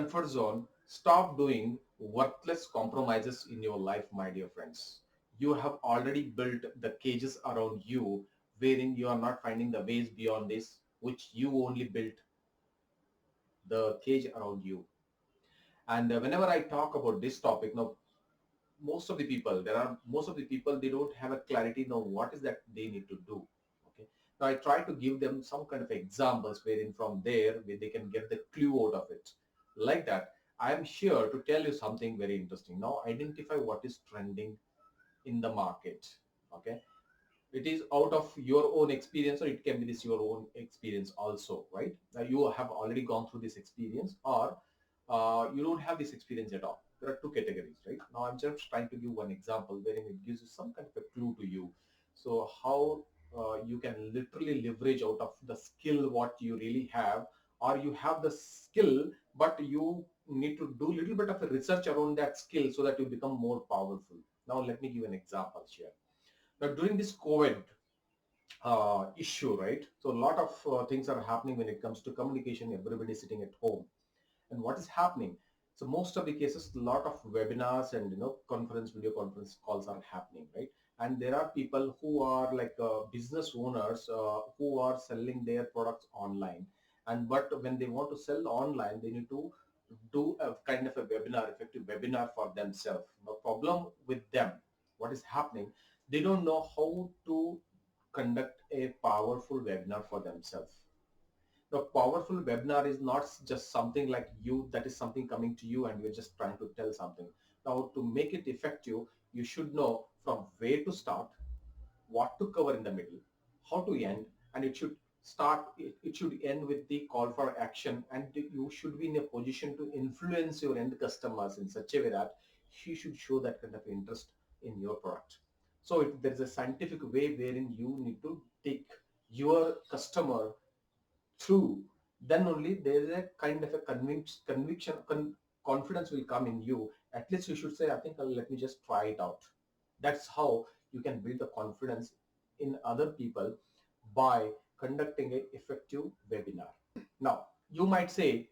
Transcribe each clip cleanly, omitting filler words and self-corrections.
comfort zone, stop doing worthless compromises in your life, my dear friends. You have already built the cages around you wherein you are not finding the ways beyond this, which you only built the cage around you. And whenever I talk about this topic, now most of the people, they don't have a clarity now what is that they need to do. Okay, now I try to give them some kind of examples wherein from there where they can get the clue out of it. Like that, I am here to tell you something very interesting. Now identify what is trending in the market. Okay, it is out of your own experience, or it can be this your own experience also, right? Now you have already gone through this experience, or you don't have this experience at all. There are two categories, right? Now I'm just trying to give one example wherein it gives you some kind of a clue to you. So how you can literally leverage out of the skill what you really have, or you have the skill but you need to do a little bit of a research around that skill so that you become more powerful. Now let me give an example here. Now, during this COVID issue, right? So a lot of things are happening when it comes to communication. Everybody is sitting at home, and what is happening? So most of the cases, a lot of webinars and video conference calls are happening, right? And there are people who are like business owners who are selling their products online, and but when they want to sell online, they need to do a kind of a webinar, effective webinar for themselves. The problem with them, what is happening? They don't know how to conduct a powerful webinar for themselves. The powerful webinar is not just something like you, that is something coming to you and you're just trying to tell something. Now, to make it effective, you should know from where to start, what to cover in the middle, how to end, and it should end with the call for action, and you should be in a position to influence your end customers in such a way that he should show that kind of interest in your product. So there's a scientific way wherein you need to take your customer through, then only there is a kind of a confidence will come in you. At least you should say, I think let me just try it out. That's how you can build the confidence in other people, by conducting a effective webinar. Now you might say,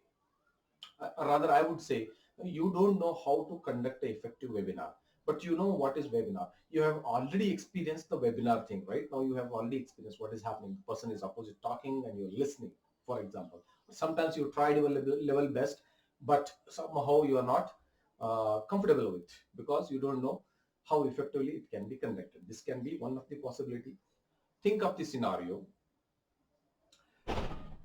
rather I would say, you don't know how to conduct an effective webinar, but you know what is webinar. You have already experienced the webinar thing, right? Now you have already experienced what is happening. The person is opposite talking and you're listening, for example. Sometimes you tried your level best, but somehow you are not comfortable with, because you don't know how effectively it can be conducted. This can be one of the possibility. Think of the scenario.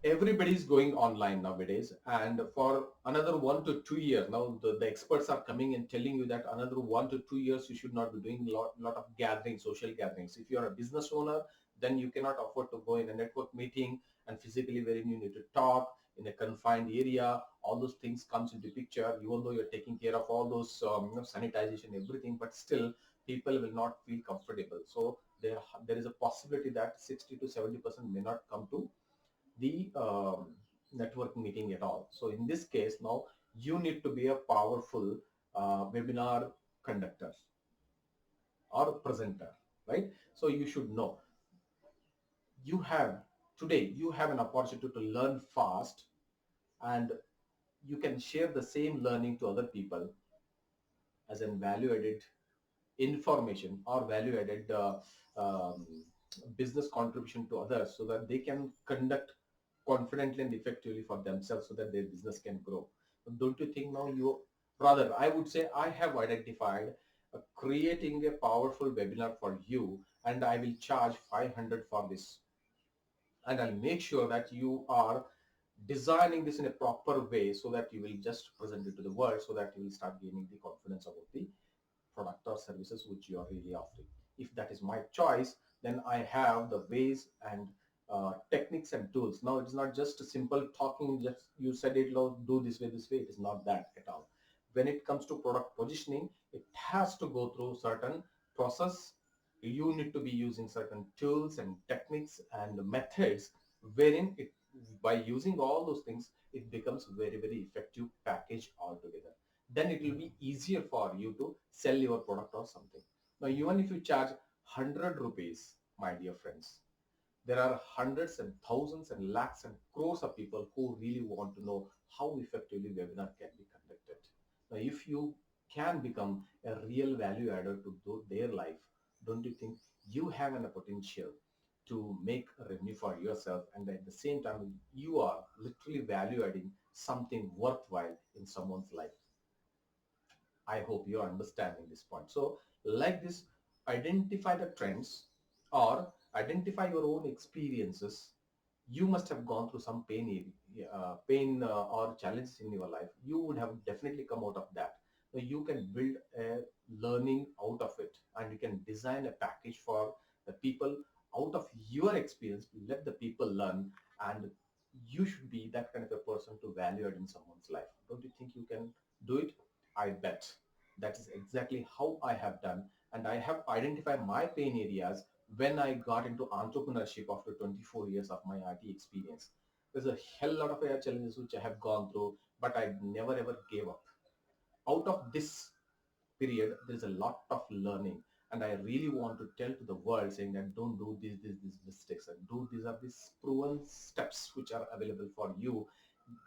Everybody is going online nowadays, and for another 1 to 2 years now, the experts are coming and telling you that another 1 to 2 years you should not be doing lot of gatherings, social gatherings. If you are a business owner, then you cannot afford to go in a network meeting and physically wherein you need to talk in a confined area. All those things comes into picture, even though you're taking care of all those sanitization, everything, but still people will not feel comfortable. So there is a possibility that 60 to 70% may not come to the network meeting at all. So in this case, now you need to be a powerful webinar conductor or presenter, right? So you should know, you have today, you have an opportunity to learn fast, and you can share the same learning to other people as an value added information or value added um, business contribution to others, so that they can conduct confidently and effectively for themselves, so that their business can grow. Don't you think now you, rather I would say, I have identified creating a powerful webinar for you, and I will charge 500 for this, and I'll make sure that you are designing this in a proper way, so that you will just present it to the world, so that you will start gaining the confidence about the product or services which you are really offering. If that is my choice, then I have the ways and techniques and tools. Now it's not just a simple talking, just you said it, do this way. It is not that at all. When it comes to product positioning, it has to go through certain process. You need to be using certain tools and techniques and methods, wherein it, by using all those things, it becomes very effective package altogether. Then it will be easier for you to sell your product or something. Now, even if you charge 100 rupees, my dear friends, There are hundreds and thousands and lakhs and crores of people who really want to know how effectively webinar can be conducted. Now, if you can become a real value adder to their life, don't you think you have a potential to make a revenue for yourself, and at the same time you are literally value adding something worthwhile in someone's life? I hope you're understanding this point. So, like this, identify the trends or identify your own experiences. You must have gone through some pain or challenges in your life. You would have definitely come out of that. So you can build a learning out of it, and you can design a package for the people out of your experience. Let the people learn, and you should be that kind of a person to value it in someone's life. Don't you think you can do it? I bet. That is exactly how I have done, and I have identified my pain areas when I got into entrepreneurship after 24 years of my IT experience. There's a hell lot of challenges which I have gone through, but I never ever gave up. Out of this period, there's a lot of learning, and I really want to tell to the world saying that don't do these mistakes, and do these are these proven steps which are available for you.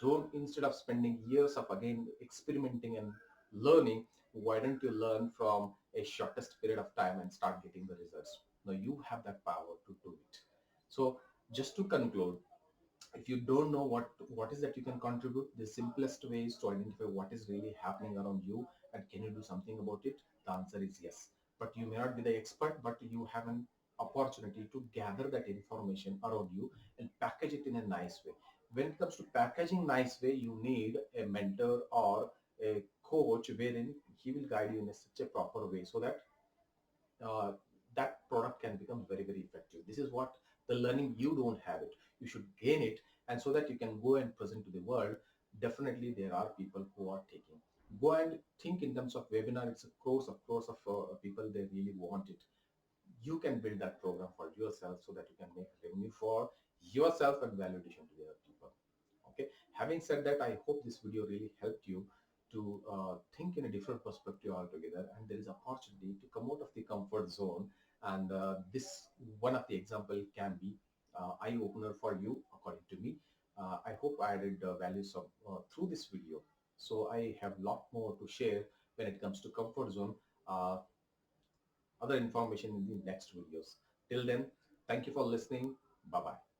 Don't, instead of spending years of again experimenting and learning, why don't you learn from a shortest period of time and start getting the results? Now you have that power to do it. So just to conclude, if you don't know what is that you can contribute, the simplest way is to identify what is really happening around you, and can you do something about it? The answer is yes. But you may not be the expert, but you have an opportunity to gather that information around you and package it in a nice way. When it comes to packaging nice way, you need a mentor or a coach wherein he will guide you in such a proper way so that uh, that product can become very very effective. This is what the learning, you don't have it, you should gain it, and so that you can go and present to the world. Definitely there are people who are taking, go and think in terms of webinar. It's a crores of people, they really want it. You can build that program for yourself so that you can make revenue for yourself and validation to the other people. Okay, having said that, I hope this video really helped you to think in a different perspective altogether, and there is opportunity to come out of the comfort zone. And this one of the example can be eye opener for you, according to me. I hope I added values of through this video. So I have a lot more to share when it comes to comfort zone. uh, Other information in the next videos. Till then, thank you for listening. Bye bye.